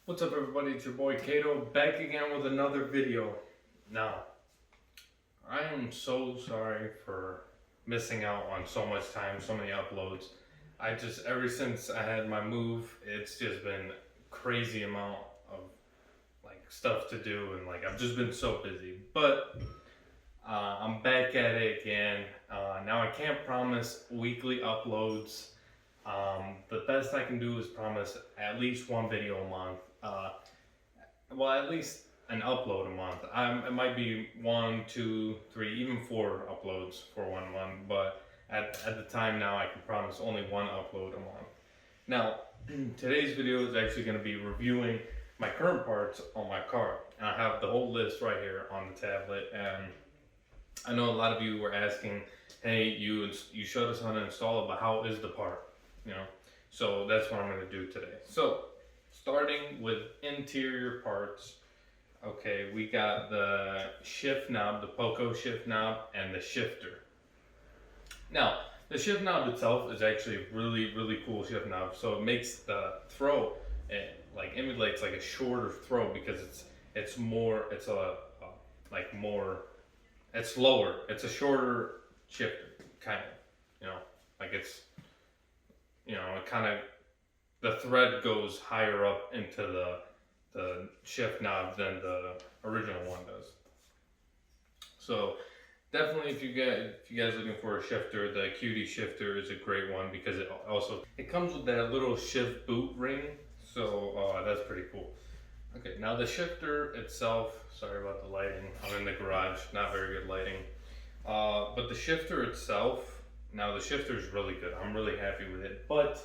What's up everybody, it's your boy Kato back again with another video. Now, I am so sorry for missing out on so much time, so many uploads. Ever since I had my move, it's just been crazy amount of stuff to do and I've just been so busy. But I'm back at it again. Now I can't promise weekly uploads. The best I can do is promise at least one video a month. At least an upload a month. It might be 1, 2, 3, even 4 uploads for 1 month, but at the time now I can promise only 1 upload a month. Now, today's video is actually going to be reviewing my current parts on my car. And I have the whole list right here on the tablet, and I know a lot of you were asking, hey, you showed us how to install it, but how is the part? So that's what I'm going to do today. So starting with interior parts, okay, we got the shift knob, the Poco shift knob, and the shifter. Now, the shift knob itself is actually a really cool shift knob. So it makes the throw, it emulates like a shorter throw because it's lower. It's a shorter shifter, kind of, it kind of, the thread goes higher up into the shift knob than the original one does. So definitely, if you guys looking for a shifter, the QD shifter is a great one because it comes with that little shift boot ring. So that's pretty cool. Okay, now the shifter itself. Sorry about the lighting. I'm in the garage, not very good lighting. But the shifter itself. Now the shifter is really good. I'm really happy with it. But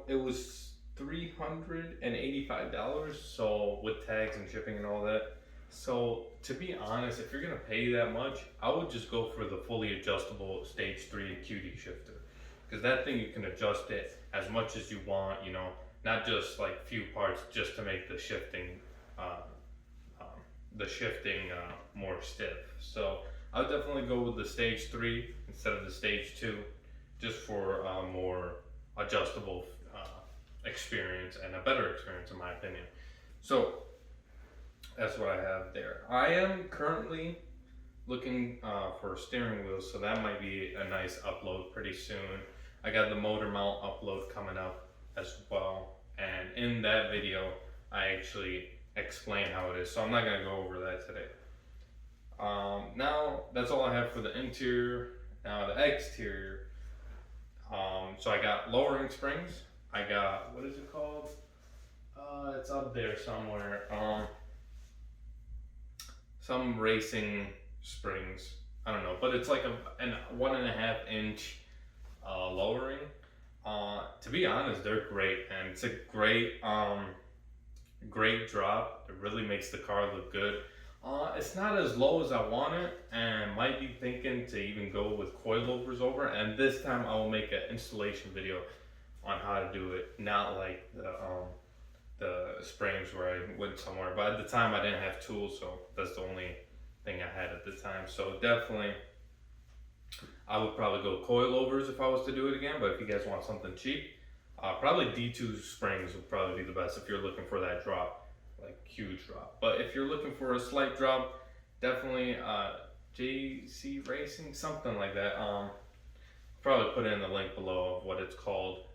it was $385, so with tags and shipping and all that. So to be honest, if you're gonna pay that much, I would just go for the fully adjustable stage 3 QD shifter, because that thing, you can adjust it as much as you want, not just like few parts just to make the shifting more stiff. So I would definitely go with the stage 3 instead of the stage 2, just for more adjustable experience and a better experience in my opinion. So that's what I have there. I am currently looking for steering wheels, so that might be a nice upload pretty soon. I got the motor mount upload coming up as well, and in that video I actually explain how it is, so I'm not going to go over that today. Now that's all I have for the interior. Now the exterior, so I got lowering springs. I got, what is it called? It's up there somewhere. Some racing springs. I don't know, but it's like a 1.5 inch lowering. To be honest, they're great, and it's a great drop. It really makes the car look good. It's not as low as I want it, and might be thinking to even go with coilovers over. And this time I will make an installation video on how to do it, not like the springs where I went somewhere. But at the time I didn't have tools, so that's the only thing I had at the time. So definitely, I would probably go coilovers if I was to do it again. But if you guys want something cheap, probably D2 springs would probably be the best if you're looking for that drop, like huge drop. But if you're looking for a slight drop, definitely JC Racing, something like that. Probably put in the link below of what it's called,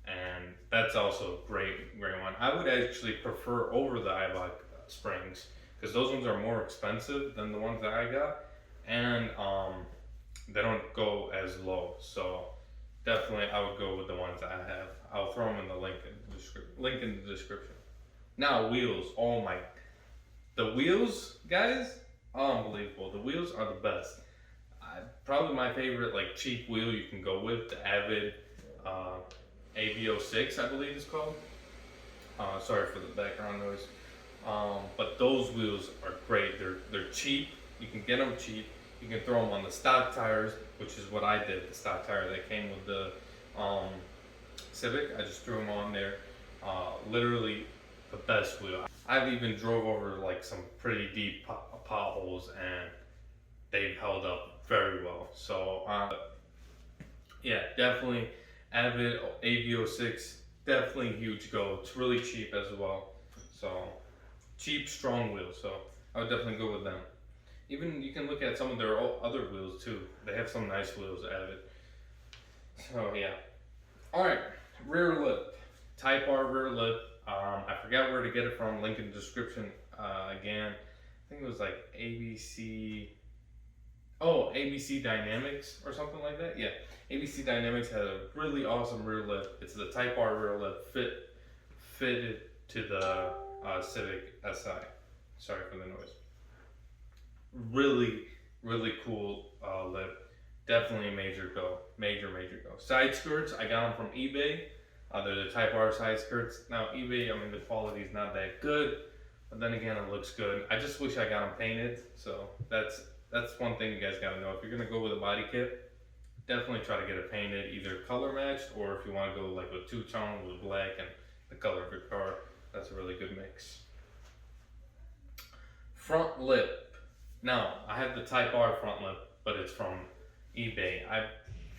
and that's also a great one. I would actually prefer over the Ibach springs, because those ones are more expensive than the ones that I got, and they don't go as low. So definitely I would go with the ones that I have. I'll throw them in the link in the description. Now wheels, the wheels, guys, unbelievable. The wheels are the best. Probably my favorite cheap wheel you can go with, the Avid AV06, I believe it's called. Sorry for the background noise. But those wheels are great. They're cheap. You can get them cheap. You can throw them on the stock tires, which is what I did. The stock tire that came with the Civic, I just threw them on there. Literally the best wheel. I've even drove over some pretty deep potholes, and they've held up very well. So yeah, definitely Avid AV06 definitely huge go. It's really cheap as well. So cheap, strong wheels. So I would definitely go with them. Even you can look at some of their other wheels too. They have some nice wheels added. So yeah. All right, rear lip, Type R rear lip. I forgot where to get it from. Link in the description. Again, I think it was like ABC. Oh, ABC Dynamics or something like that. Yeah, ABC Dynamics has a really awesome rear lip. It's the Type R rear lip fitted to the Civic Si. Sorry for the noise. Really, really cool lip. Definitely a major go. Major go. Side skirts, I got them from eBay. They're the Type R side skirts. Now eBay, I mean the quality is not that good, but then again it looks good. I just wish I got them painted. So that's one thing you guys gotta know. If you're gonna go with a body kit, definitely try to get it painted, either color matched, or if you want to go like with two-tone with black and the color of your car, that's a really good mix. Front lip. Now I have the Type R front lip, but it's from eBay. I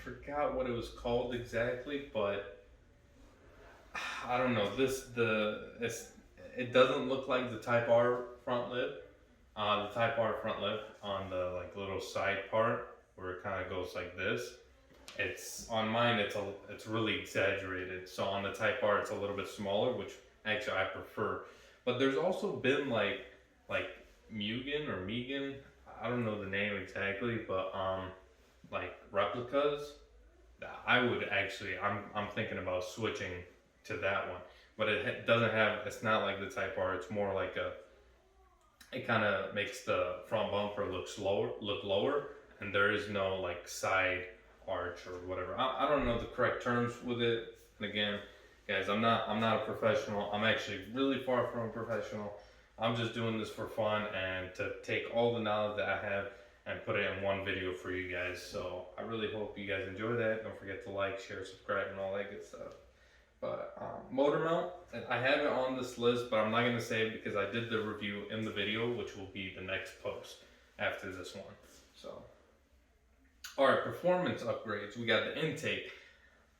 forgot what it was called exactly, but I don't know. It doesn't look like the Type R front lip. The Type R front lip on the like little side part where it kind of goes like this. It's on mine. It's really exaggerated. So on the Type R, it's a little bit smaller, which actually I prefer. But there's also been like Mugen or Megan. I don't know the name exactly, but like replicas. I would actually. I'm thinking about switching to that one, but it doesn't have. It's not like the Type R. It's more like a. It kind of makes the front bumper look lower, and there is no like side arch or whatever. I don't know the correct terms with it. And again, guys, I'm not a professional. I'm actually really far from a professional. I'm just doing this for fun and to take all the knowledge that I have and put it in one video for you guys. So I really hope you guys enjoy that. Don't forget to like, share, subscribe, and all that good stuff. But motor mount, I have it on this list, but I'm not going to say it because I did the review in the video, which will be the next post after this one. So, all right, performance upgrades. We got the intake.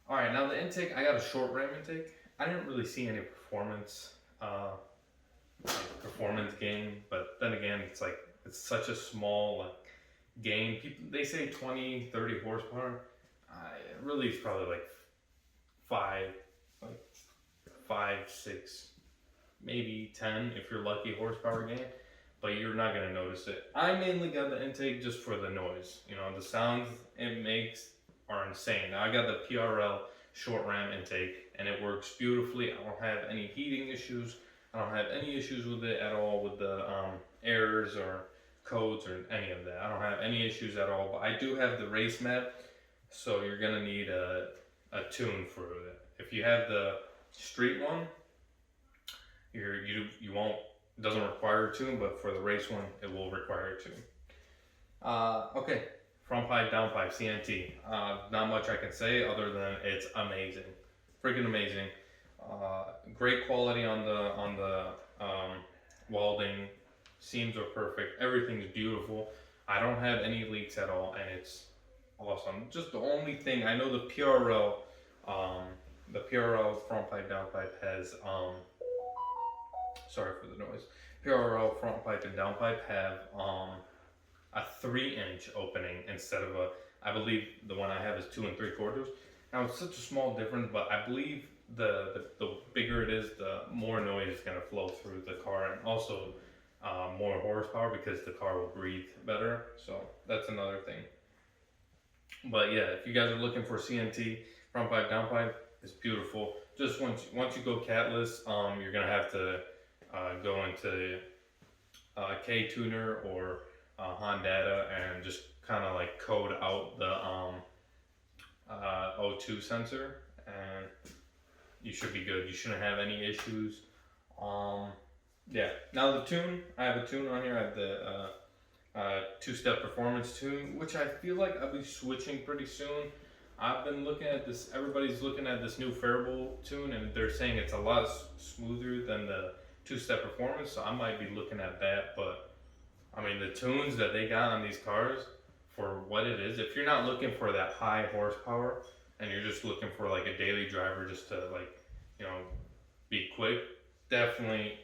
All right, now the intake, I got a short ram intake. I didn't really see any performance gain, but then again, it's such a small gain. People, they say 20, 30 horsepower. Really, it's probably like 5, 6, maybe 10 if you're lucky horsepower gain, but you're not going to notice it. I mainly got the intake just for the noise. You know, the sounds it makes are insane. Now I got the PRL short ram intake and it works beautifully. I don't have any heating issues. I don't have any issues with it at all with the errors or codes or any of that. I don't have any issues at all, but I do have the race map, so you're going to need a tune for it. If you have the street one, you won't. It doesn't require a tune, but for the race one, it will require a tune. Okay, front pipe, down pipe, CNT. Not much I can say other than it's amazing, freaking amazing. Great quality on the welding. Seams are perfect. Everything's beautiful. I don't have any leaks at all, and it's awesome. Just the only thing I know, the PRL front pipe down pipe has sorry for the noise. PRL front pipe and down pipe have a 3-inch opening instead of I believe the one I have is 2 3/4. Now it's such a small difference, but I believe the bigger it is, the more noise is going to flow through the car, and also more horsepower because the car will breathe better. So that's another thing. But yeah, if you guys are looking for CNT front pipe down pipe, it's beautiful. Just once you go catless, you're gonna have to go into K-Tuner or Honda and just kind of like code out the O2 sensor, and you should be good. You shouldn't have any issues. Yeah. Now the tune, I have a tune on here. I have the 2-step performance tune, which I feel like I'll be switching pretty soon. I've been looking at this, everybody's looking at this new Faribault tune, and they're saying it's a lot smoother than the 2-step performance, so I might be looking at that. But I mean, the tunes that they got on these cars for what it is, if you're not looking for that high horsepower and you're just looking for like a daily driver just to like you know, be quick, definitely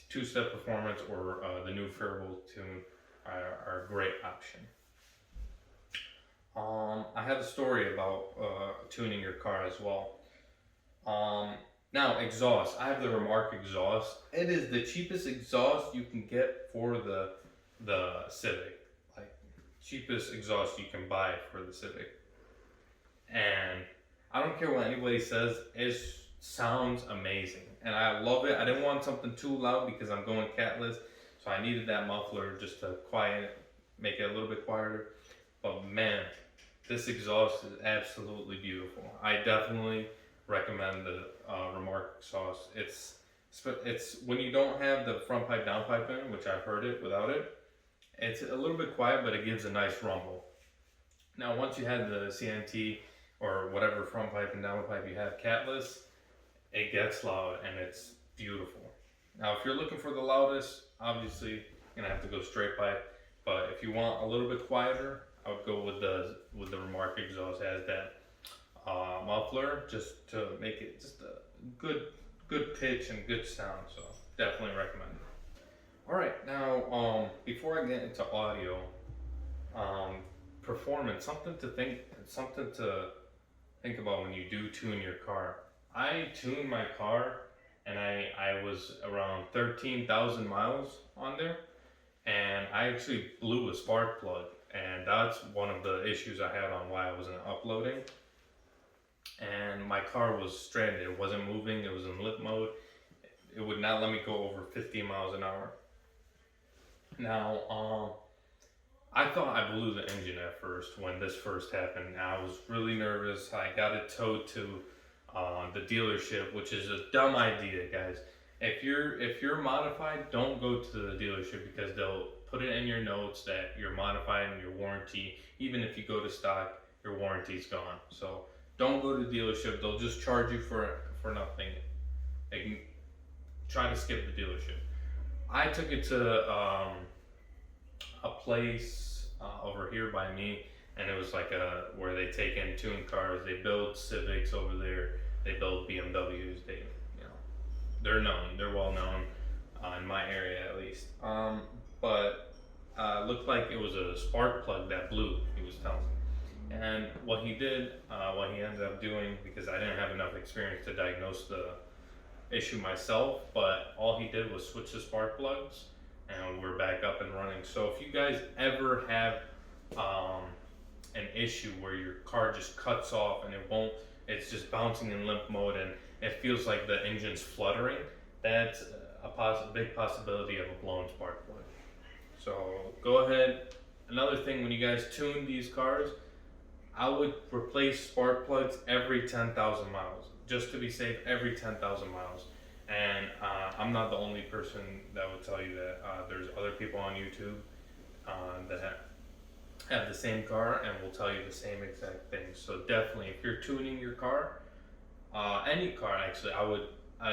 two-step performance or the new variable tune are a great option. I have a story about tuning your car as well. Now exhaust. I have the Remark exhaust. It is the cheapest exhaust you can get for the Civic. Like cheapest exhaust you can buy for the Civic. And I don't care what anybody says, it sounds amazing. And I love it. I didn't want something too loud because I'm going catless, so I needed that muffler just to quiet it, make it a little bit quieter. But man, this exhaust is absolutely beautiful. I definitely recommend the Remark exhaust. It's when you don't have the front pipe down pipe in, which I've heard it without it. It's a little bit quiet, but it gives a nice rumble. Now, once you have the CNT or whatever front pipe and down pipe you have catless, it gets loud and it's beautiful. Now, if you're looking for the loudest, obviously you're gonna have to go straight pipe. But if you want a little bit quieter, I would go with the Remark exhaust. It has that muffler just to make it just a good pitch and good sound. So definitely recommend it. All right, now before I get into audio, performance, something to think about when you do tune your car. I tuned my car and I was around 13,000 miles on there, and I actually blew a spark plug, and that's one of the issues I had on why I wasn't uploading. And my car was stranded. It wasn't moving. It was in limp mode. It would not let me go over 50 miles an hour. Now, I thought I blew the engine at first when this first happened. I was really nervous. I got it towed to the dealership, which is a dumb idea, guys. If you're modified, don't go to the dealership because they'll put it in your notes that you're modified and your warranty. Even if you go to stock, your warranty's gone. So don't go to the dealership. They'll just charge you for nothing. They can try to skip the dealership. I took it to a place over here by me, and it was like where they take in tuned cars. They build Civics over there. They build BMWs. They're known. They're well known in my area at least. But looked like it was a spark plug that blew. He was telling me. And what he ended up doing, because I didn't have enough experience to diagnose the issue myself, but all he did was switch the spark plugs, and we're back up and running. So if you guys ever have an issue where your car just cuts off and it's just bouncing in limp mode and it feels like the engine's fluttering, that's a big possibility of a blown spark plug. So go ahead. Another thing, when you guys tune these cars, I would replace spark plugs every 10,000 miles, just to be safe, every 10,000 miles. And I'm not the only person that would tell you that. There's other people on YouTube that have the same car and will tell you the same exact thing. So definitely, if you're tuning your car, any car actually, I would,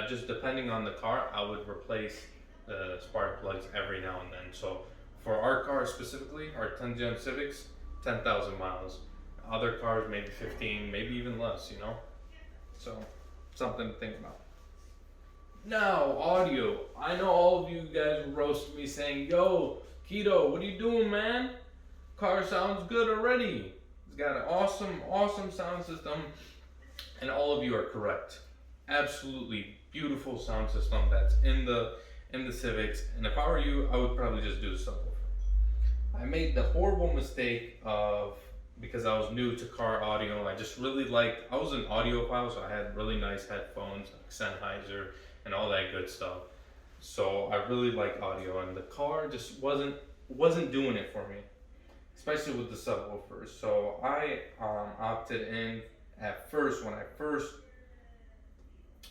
just depending on the car, I would replace the spark plugs every now and then. So for our car specifically, our 10 Gen Civics, 10,000 miles. Other cars, maybe 15, maybe even less, So, something to think about. Now, audio. I know all of you guys roasted me saying, "Yo, Keto, what are you doing, man? Car sounds good already. It's got an awesome sound system." And all of you are correct. Absolutely beautiful sound system that's in the Civics. And if I were you, I would probably just do the subwoofer. I made the horrible mistake of, because I was new to car audio, I was an audiophile, so I had really nice headphones, like Sennheiser and all that good stuff. So I really like audio, and the car just wasn't doing it for me, especially with the subwoofers. So I opted in at first, when I first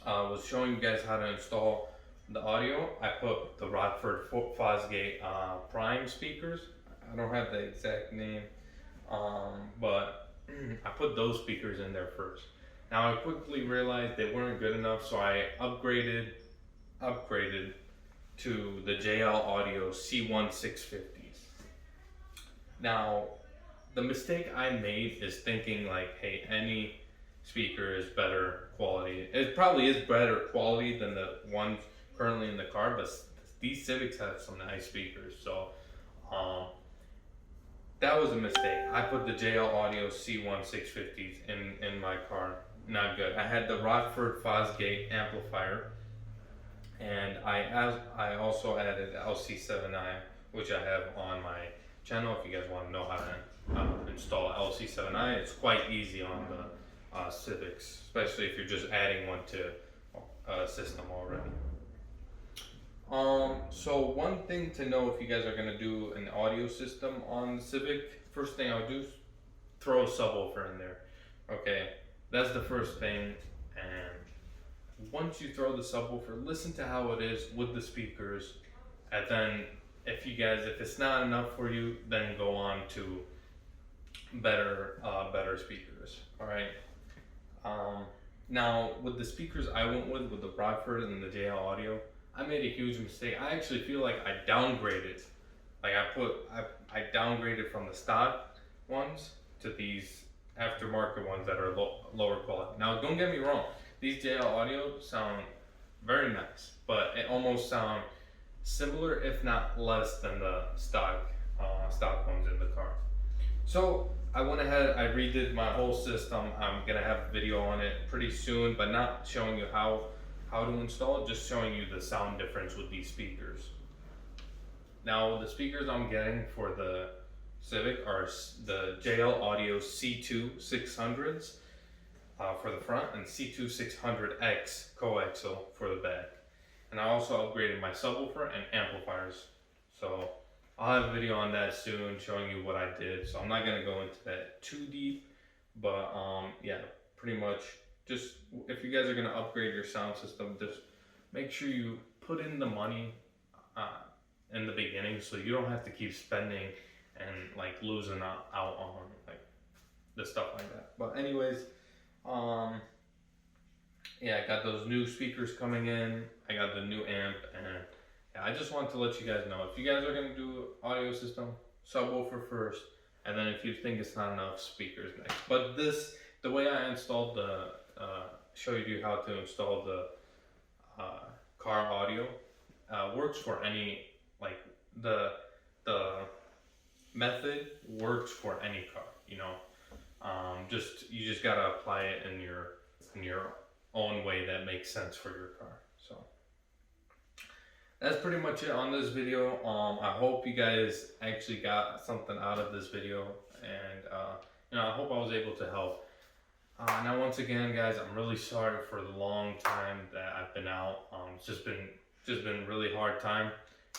was showing you guys how to install the audio, I put the Rockford Fosgate Prime speakers. I don't have the exact name. But I put those speakers in there first. Now I quickly realized they weren't good enough, so I upgraded to the JL Audio C1 650s. Now, the mistake I made is thinking like, hey, speaker is better quality. It probably is better quality than the one currently in the car, but these Civics have some nice speakers. So that was a mistake. I put the JL Audio C1 650s in my car. Not good. I had the Rockford Fosgate amplifier, and I also added the LC7i, which I have on my channel. If you guys want to know how to install LC7i, it's quite easy on the Civics, especially if you're just adding one to a system already. So one thing to know if you guys are gonna do an audio system on the Civic, first thing I would do is throw a subwoofer in there. Okay, that's the first thing. And once you throw the subwoofer, listen to how it is with the speakers, and then if it's not enough for you, then go on to better speakers. All right. Now with the speakers I went with the Rockford and the JL Audio, I made a huge mistake. I actually feel like I downgraded. Like I downgraded from the stock ones to these aftermarket ones that are lower quality. Now don't get me wrong, these JL Audio sound very nice, but it almost sound similar, if not less, than the stock ones in the car. So I went ahead, I redid my whole system. I'm gonna have a video on it pretty soon, but not showing you how to install it, just showing you the sound difference with these speakers. Now the speakers I'm getting for the Civic are the JL Audio C2 600s for the front, and C2 600X coaxial for the back. And I also upgraded my subwoofer and amplifiers. So I'll have a video on that soon showing you what I did. So I'm not gonna go into that too deep, but yeah, pretty much just if you guys are gonna upgrade your sound system, just make sure you put in the money in the beginning, so you don't have to keep spending and like losing out on like the stuff like that. But anyways, yeah, I got those new speakers coming in. I got the new amp, and yeah, I just wanted to let you guys know, if you guys are gonna do audio system, subwoofer first, and then if you think it's not enough, speakers next. But the way I installed showed you how to install the car audio works for any, like the method works for any car, you know. You just gotta apply it in your own way that makes sense for your car. So that's pretty much it on this video. I hope you guys actually got something out of this video, and you know, I hope I was able to help. Now once again, guys, I'm really sorry for the long time that I've been out. It's just been really hard time,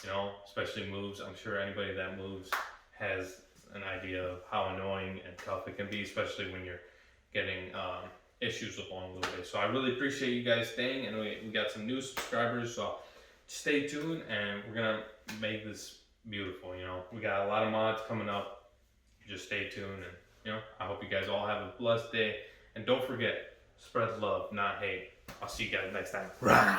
you know, especially moves. I'm sure anybody that moves has an idea of how annoying and tough it can be, especially when you're getting issues along the way. So I really appreciate you guys staying, and we got some new subscribers, so stay tuned, and we're gonna make this beautiful. You know, we got a lot of mods coming up. Just stay tuned, and you know, I hope you guys all have a blessed day, and don't forget, spread love, not hate. I'll see you guys next time.